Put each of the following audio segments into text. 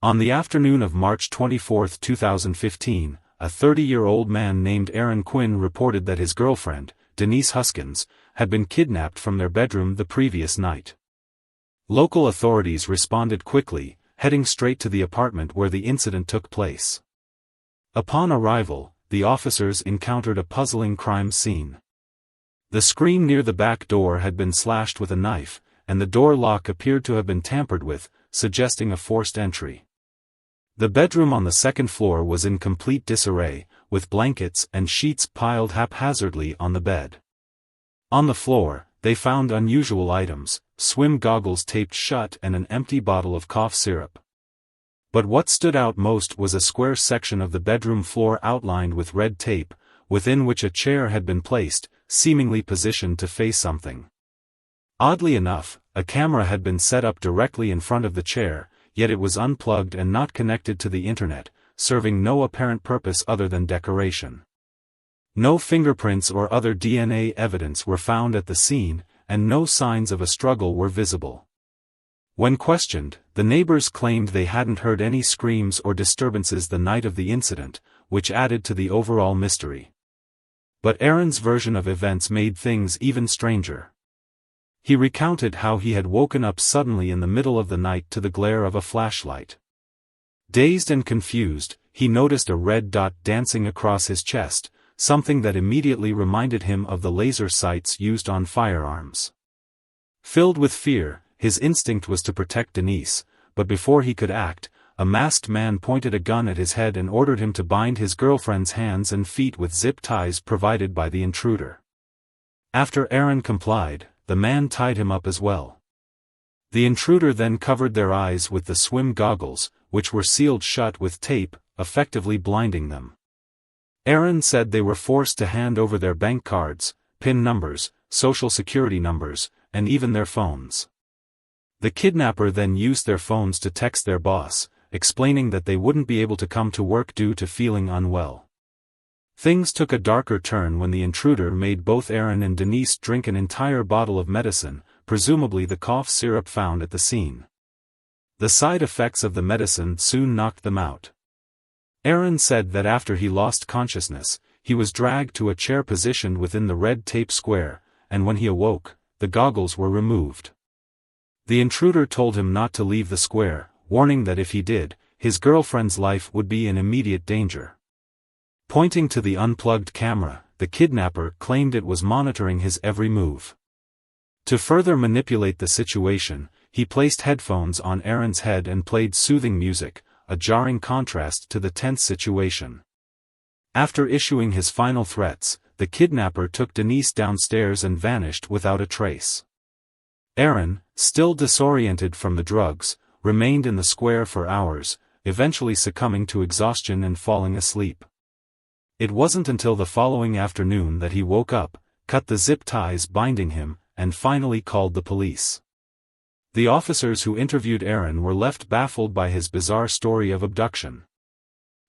On the afternoon of March 24, 2015, a 30-year-old man named Aaron Quinn reported that his girlfriend, Denise Huskins, had been kidnapped from their bedroom the previous night. Local authorities responded quickly, heading straight to the apartment where the incident took place. Upon arrival, the officers encountered a puzzling crime scene. The screen near the back door had been slashed with a knife, and the door lock appeared to have been tampered with, suggesting a forced entry. The bedroom on the second floor was in complete disarray, with blankets and sheets piled haphazardly on the bed. On the floor, they found unusual items: swim goggles taped shut and an empty bottle of cough syrup. But what stood out most was a square section of the bedroom floor outlined with red tape, within which a chair had been placed, seemingly positioned to face something. Oddly enough, a camera had been set up directly in front of the chair, yet it was unplugged and not connected to the internet, serving no apparent purpose other than decoration. No fingerprints or other DNA evidence were found at the scene, and no signs of a struggle were visible. When questioned, the neighbors claimed they hadn't heard any screams or disturbances the night of the incident, which added to the overall mystery. But Aaron's version of events made things even stranger. He recounted how he had woken up suddenly in the middle of the night to the glare of a flashlight. Dazed and confused, he noticed a red dot dancing across his chest, something that immediately reminded him of the laser sights used on firearms. Filled with fear, his instinct was to protect Denise, but before he could act, a masked man pointed a gun at his head and ordered him to bind his girlfriend's hands and feet with zip ties provided by the intruder. After Aaron complied, the man tied him up as well. The intruder then covered their eyes with the swim goggles, which were sealed shut with tape, effectively blinding them. Aaron said they were forced to hand over their bank cards, PIN numbers, social security numbers, and even their phones. The kidnapper then used their phones to text their boss, explaining that they wouldn't be able to come to work due to feeling unwell. Things took a darker turn when the intruder made both Aaron and Denise drink an entire bottle of medicine, presumably the cough syrup found at the scene. The side effects of the medicine soon knocked them out. Aaron said that after he lost consciousness, he was dragged to a chair positioned within the red tape square, and when he awoke, the goggles were removed. The intruder told him not to leave the square, warning that if he did, his girlfriend's life would be in immediate danger. Pointing to the unplugged camera, the kidnapper claimed it was monitoring his every move. To further manipulate the situation, he placed headphones on Aaron's head and played soothing music, a jarring contrast to the tense situation. After issuing his final threats, the kidnapper took Denise downstairs and vanished without a trace. Aaron, still disoriented from the drugs, remained in the square for hours, eventually succumbing to exhaustion and falling asleep. It wasn't until the following afternoon that he woke up, cut the zip ties binding him, and finally called the police. The officers who interviewed Aaron were left baffled by his bizarre story of abduction.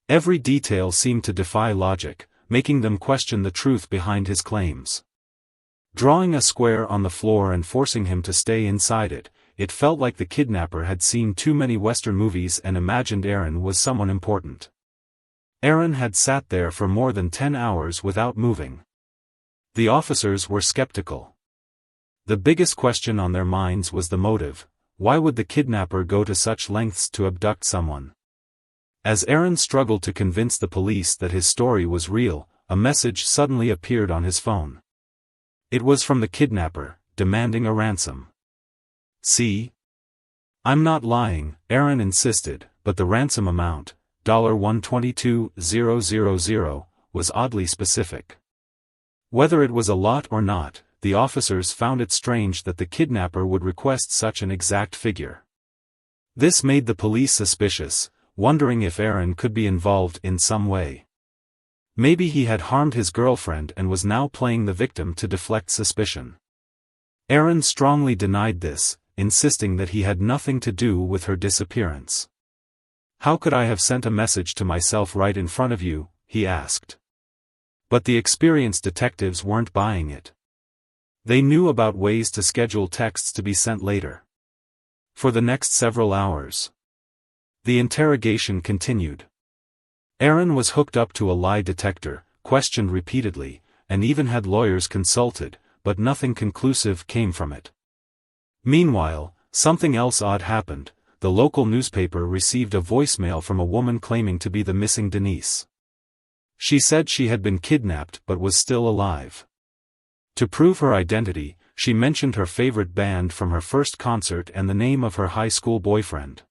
Every detail seemed to defy logic, making them question the truth behind his claims. Drawing a square on the floor and forcing him to stay inside it, it felt like the kidnapper had seen too many Western movies and imagined Aaron was someone important. Aaron had sat there for more than 10 hours without moving. The officers were skeptical. The biggest question on their minds was the motive. Why would the kidnapper go to such lengths to abduct someone? As Aaron struggled to convince the police that his story was real, a message suddenly appeared on his phone. It was from the kidnapper, demanding a ransom. "See? I'm not lying," Aaron insisted, but the ransom amount, $122,000, was oddly specific. Whether it was a lot or not, the officers found it strange that the kidnapper would request such an exact figure. This made the police suspicious, wondering if Aaron could be involved in some way. Maybe he had harmed his girlfriend and was now playing the victim to deflect suspicion. Aaron strongly denied this, insisting that he had nothing to do with her disappearance. "How could I have sent a message to myself right in front of you?" he asked. But the experienced detectives weren't buying it. They knew about ways to schedule texts to be sent later. For the next several hours, The interrogation continued. Aaron was hooked up to a lie detector, questioned repeatedly, and even had lawyers consulted, but nothing conclusive came from it. Meanwhile, something else odd happened. The local newspaper received a voicemail from a woman claiming to be the missing Denise. She said she had been kidnapped but was still alive. To prove her identity, she mentioned her favorite band from her first concert and the name of her high school boyfriend.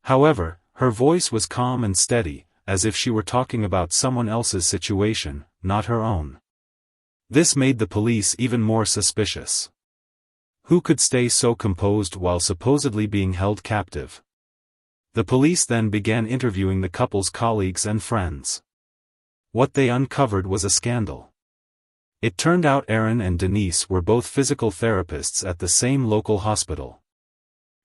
However, her voice was calm and steady, as if she were talking about someone else's situation, not her own. This made the police even more suspicious. Who could stay so composed while supposedly being held captive? The police then began interviewing the couple's colleagues and friends. What they uncovered was a scandal. It turned out Aaron and Denise were both physical therapists at the same local hospital.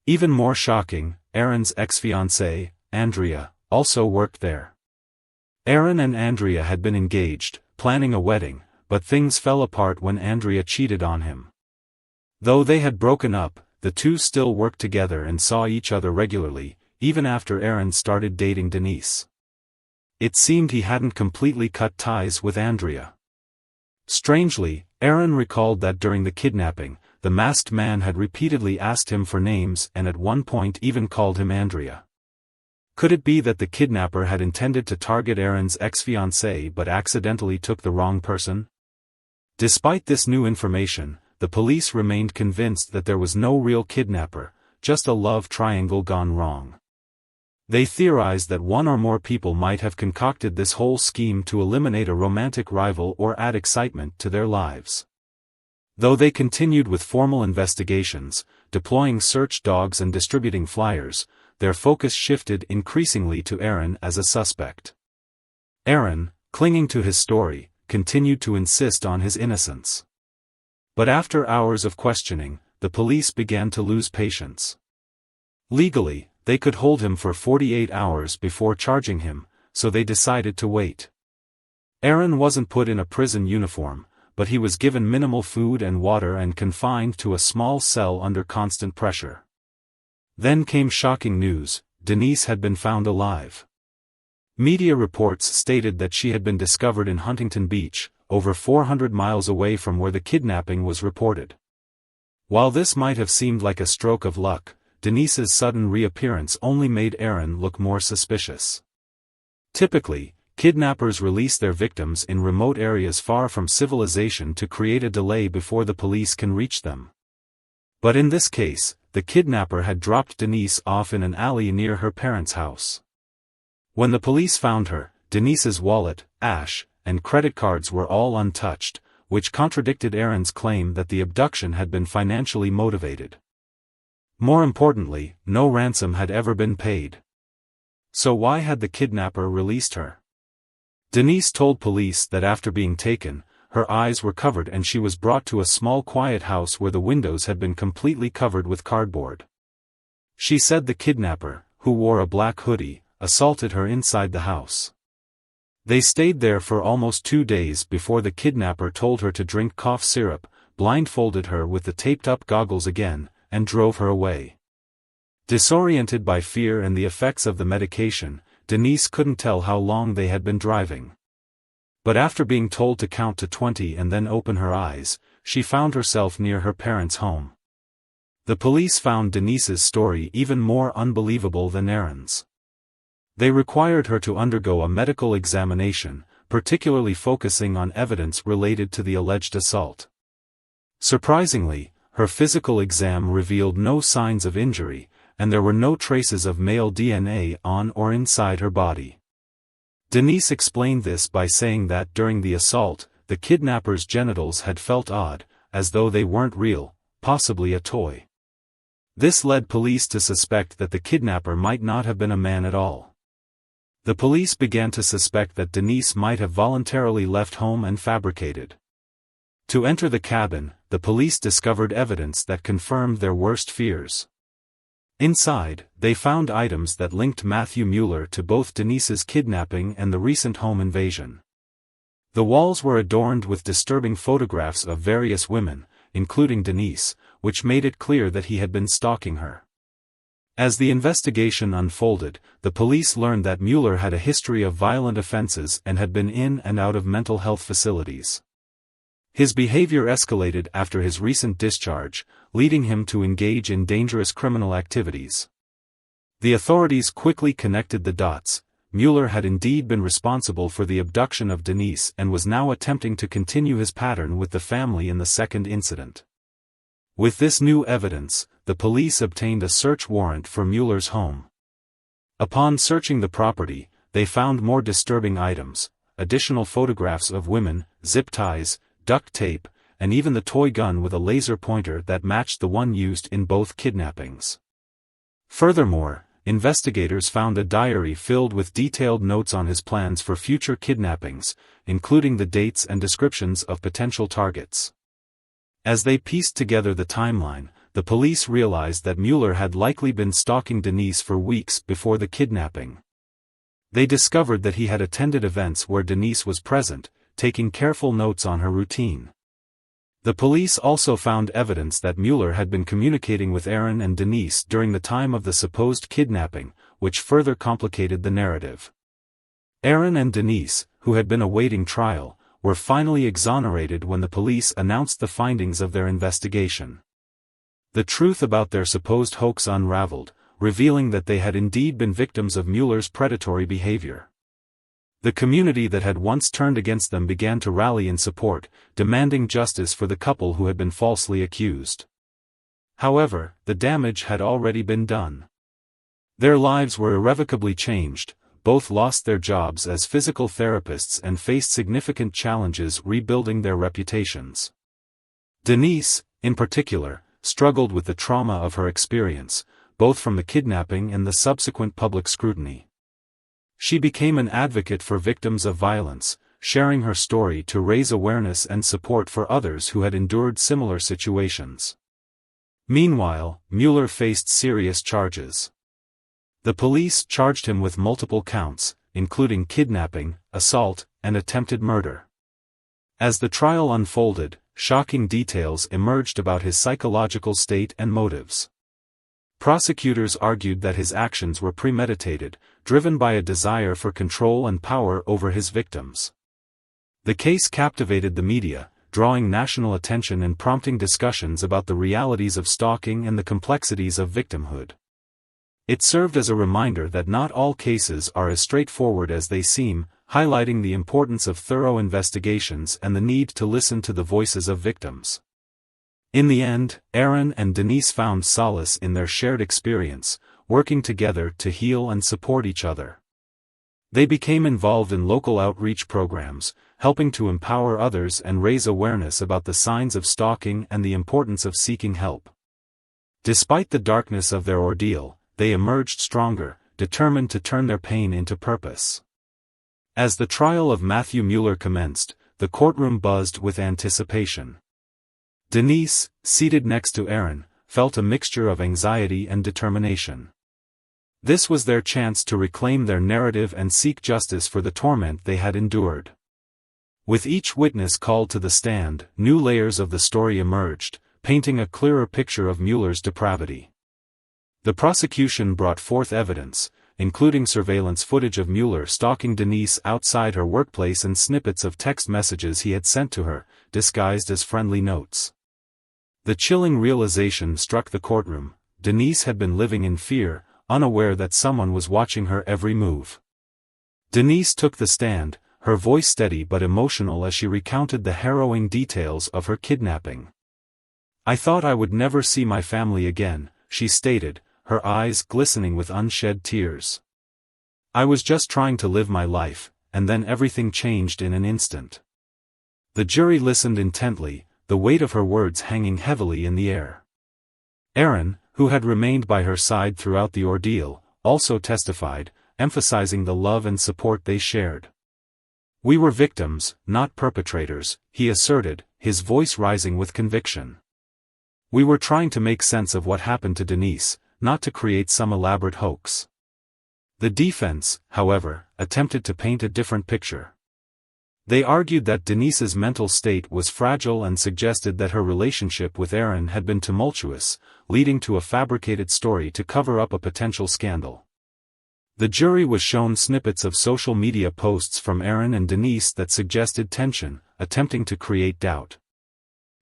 Even more shocking, Aaron's ex-fiancée, Andrea, also worked there. Aaron and Andrea had been engaged, planning a wedding, but things fell apart when Andrea cheated on him. Though they had broken up, the two still worked together and saw each other regularly, even after Aaron started dating Denise. It seemed he hadn't completely cut ties with Andrea. Strangely, Aaron recalled that during the kidnapping, the masked man had repeatedly asked him for names and at one point even called him Andrea. Could it be that the kidnapper had intended to target Aaron's ex-fiancée but accidentally took the wrong person? Despite this new information, the police remained convinced that there was no real kidnapper, just a love triangle gone wrong. They theorized that one or more people might have concocted this whole scheme to eliminate a romantic rival or add excitement to their lives. Though they continued with formal investigations, deploying search dogs and distributing flyers, their focus shifted increasingly to Aaron as a suspect. Aaron, clinging to his story, continued to insist on his innocence. But after hours of questioning, the police began to lose patience. Legally, they could hold him for 48 hours before charging him, so they decided to wait. Aaron wasn't put in a prison uniform, but he was given minimal food and water and confined to a small cell under constant pressure. Then came shocking news: Denise had been found alive. Media reports stated that she had been discovered in Huntington Beach, over 400 miles away from where the kidnapping was reported. While this might have seemed like a stroke of luck, Denise's sudden reappearance only made Aaron look more suspicious. Typically, kidnappers release their victims in remote areas far from civilization to create a delay before the police can reach them. But in this case, the kidnapper had dropped Denise off in an alley near her parents' house. When the police found her, Denise's wallet, cash, and credit cards were all untouched, which contradicted Aaron's claim that the abduction had been financially motivated. More importantly, no ransom had ever been paid. So why had the kidnapper released her? Denise told police that after being taken, her eyes were covered and she was brought to a small quiet house where the windows had been completely covered with cardboard. She said the kidnapper, who wore a black hoodie, assaulted her inside the house. They stayed there for almost 2 days before the kidnapper told her to drink cough syrup, blindfolded her with the taped-up goggles again, and drove her away. Disoriented by fear and the effects of the medication, Denise couldn't tell how long they had been driving. But after being told to count to 20 and then open her eyes, she found herself near her parents' home. The police found Denise's story even more unbelievable than Aaron's. They required her to undergo a medical examination, particularly focusing on evidence related to the alleged assault. Surprisingly, her physical exam revealed no signs of injury, and there were no traces of male DNA on or inside her body. Denise explained this by saying that during the assault, the kidnapper's genitals had felt odd, as though they weren't real, possibly a toy. This led police to suspect that the kidnapper might not have been a man at all. The police began to suspect that Denise might have voluntarily left home and fabricated. To enter the cabin, the police discovered evidence that confirmed their worst fears. Inside, they found items that linked Matthew Mueller to both Denise's kidnapping and the recent home invasion. The walls were adorned with disturbing photographs of various women, including Denise, which made it clear that he had been stalking her. As the investigation unfolded, the police learned that Mueller had a history of violent offenses and had been in and out of mental health facilities. His behavior escalated after his recent discharge, leading him to engage in dangerous criminal activities. The authorities quickly connected the dots. Mueller had indeed been responsible for the abduction of Denise and was now attempting to continue his pattern with the family in the second incident. With this new evidence, the police obtained a search warrant for Mueller's home. Upon searching the property, they found more disturbing items: additional photographs of women, zip ties, duct tape, and even the toy gun with a laser pointer that matched the one used in both kidnappings. Furthermore, investigators found a diary filled with detailed notes on his plans for future kidnappings, including the dates and descriptions of potential targets. As they pieced together the timeline, the police realized that Mueller had likely been stalking Denise for weeks before the kidnapping. They discovered that he had attended events where Denise was present, taking careful notes on her routine. The police also found evidence that Mueller had been communicating with Aaron and Denise during the time of the supposed kidnapping, which further complicated the narrative. Aaron and Denise, who had been awaiting trial, were finally exonerated when the police announced the findings of their investigation. The truth about their supposed hoax unraveled, revealing that they had indeed been victims of Mueller's predatory behavior. The community that had once turned against them began to rally in support, demanding justice for the couple who had been falsely accused. However, the damage had already been done. Their lives were irrevocably changed. Both lost their jobs as physical therapists and faced significant challenges rebuilding their reputations. Denise, in particular, struggled with the trauma of her experience, both from the kidnapping and the subsequent public scrutiny. She became an advocate for victims of violence, sharing her story to raise awareness and support for others who had endured similar situations. Meanwhile, Mueller faced serious charges. The police charged him with multiple counts, including kidnapping, assault, and attempted murder. As the trial unfolded, shocking details emerged about his psychological state and motives. Prosecutors argued that his actions were premeditated, driven by a desire for control and power over his victims. The case captivated the media, drawing national attention and prompting discussions about the realities of stalking and the complexities of victimhood. It served as a reminder that not all cases are as straightforward as they seem, highlighting the importance of thorough investigations and the need to listen to the voices of victims. In the end, Aaron and Denise found solace in their shared experience, working together to heal and support each other. They became involved in local outreach programs, helping to empower others and raise awareness about the signs of stalking and the importance of seeking help. Despite the darkness of their ordeal, they emerged stronger, determined to turn their pain into purpose. As the trial of Matthew Mueller commenced, the courtroom buzzed with anticipation. Denise, seated next to Aaron, felt a mixture of anxiety and determination. This was their chance to reclaim their narrative and seek justice for the torment they had endured. With each witness called to the stand, new layers of the story emerged, painting a clearer picture of Mueller's depravity. The prosecution brought forth evidence, including surveillance footage of Mueller stalking Denise outside her workplace and snippets of text messages he had sent to her, disguised as friendly notes. The chilling realization struck the courtroom: Denise had been living in fear, unaware that someone was watching her every move. Denise took the stand, her voice steady but emotional as she recounted the harrowing details of her kidnapping. "I thought I would never see my family again," she stated, her eyes glistening with unshed tears. "I was just trying to live my life, and then everything changed in an instant." The jury listened intently, the weight of her words hanging heavily in the air. Aaron, who had remained by her side throughout the ordeal, also testified, emphasizing the love and support they shared. "We were victims, not perpetrators," he asserted, his voice rising with conviction. "We were trying to make sense of what happened to Denise, not to create some elaborate hoax." The defense, however, attempted to paint a different picture. They argued that Denise's mental state was fragile and suggested that her relationship with Aaron had been tumultuous, leading to a fabricated story to cover up a potential scandal. The jury was shown snippets of social media posts from Aaron and Denise that suggested tension, attempting to create doubt.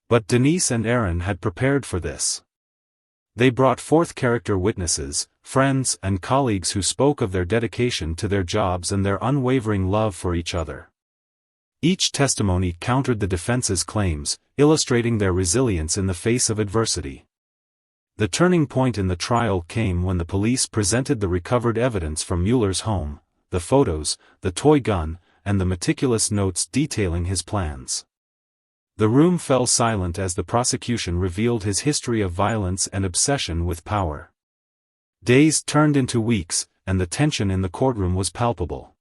But Denise and Aaron had prepared for this. They brought forth character witnesses, friends and colleagues who spoke of their dedication to their jobs and their unwavering love for each other. Each testimony countered the defense's claims, illustrating their resilience in the face of adversity. The turning point in the trial came when the police presented the recovered evidence from Mueller's home, the photos, the toy gun, and the meticulous notes detailing his plans. The room fell silent as the prosecution revealed his history of violence and obsession with power. Days turned into weeks, and the tension in the courtroom was palpable.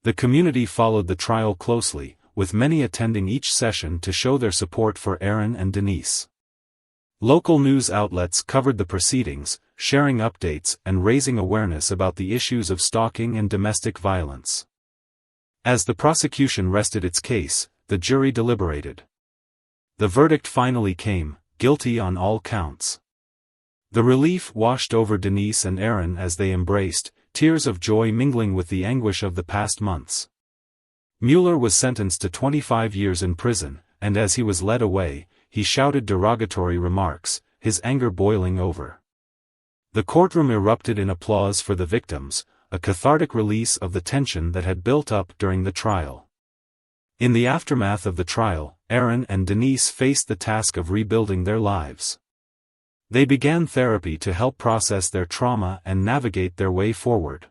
The community followed the trial closely, with many attending each session to show their support for Aaron and Denise. Local news outlets covered the proceedings, sharing updates and raising awareness about the issues of stalking and domestic violence. As the prosecution rested its case, the jury deliberated. The verdict finally came, guilty on all counts. The relief washed over Denise and Aaron as they embraced, tears of joy mingling with the anguish of the past months. Mueller was sentenced to 25 years in prison, and as he was led away, he shouted derogatory remarks, his anger boiling over. The courtroom erupted in applause for the victims, a cathartic release of the tension that had built up during the trial. In the aftermath of the trial, Aaron and Denise faced the task of rebuilding their lives. They began therapy to help process their trauma and navigate their way forward.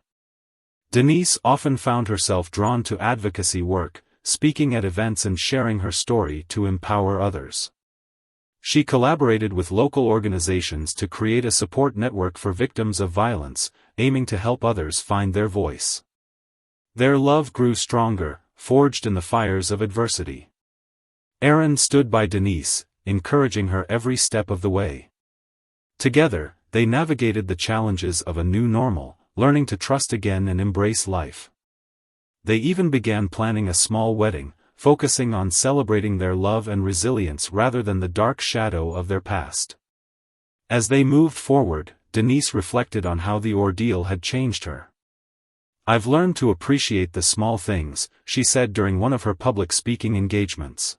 Denise often found herself drawn to advocacy work, speaking at events and sharing her story to empower others. She collaborated with local organizations to create a support network for victims of violence, aiming to help others find their voice. Their love grew stronger, forged in the fires of adversity. Aaron stood by Denise, encouraging her every step of the way. Together, they navigated the challenges of a new normal, learning to trust again and embrace life. They even began planning a small wedding, focusing on celebrating their love and resilience rather than the dark shadow of their past. As they moved forward, Denise reflected on how the ordeal had changed her. "I've learned to appreciate the small things," she said during one of her public speaking engagements.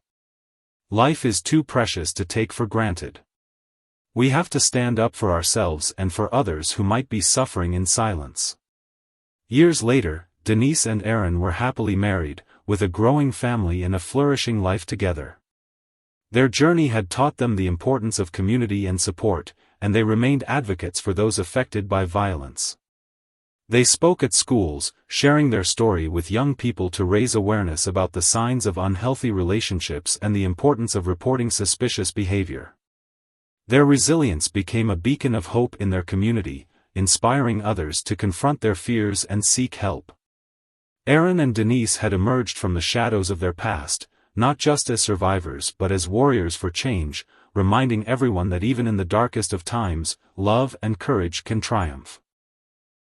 "Life is too precious to take for granted. We have to stand up for ourselves and for others who might be suffering in silence." Years later, Denise and Aaron were happily married, with a growing family and a flourishing life together. Their journey had taught them the importance of community and support, and they remained advocates for those affected by violence. They spoke at schools, sharing their story with young people to raise awareness about the signs of unhealthy relationships and the importance of reporting suspicious behavior. Their resilience became a beacon of hope in their community, inspiring others to confront their fears and seek help. Aaron and Denise had emerged from the shadows of their past, not just as survivors but as warriors for change, reminding everyone that even in the darkest of times, love and courage can triumph.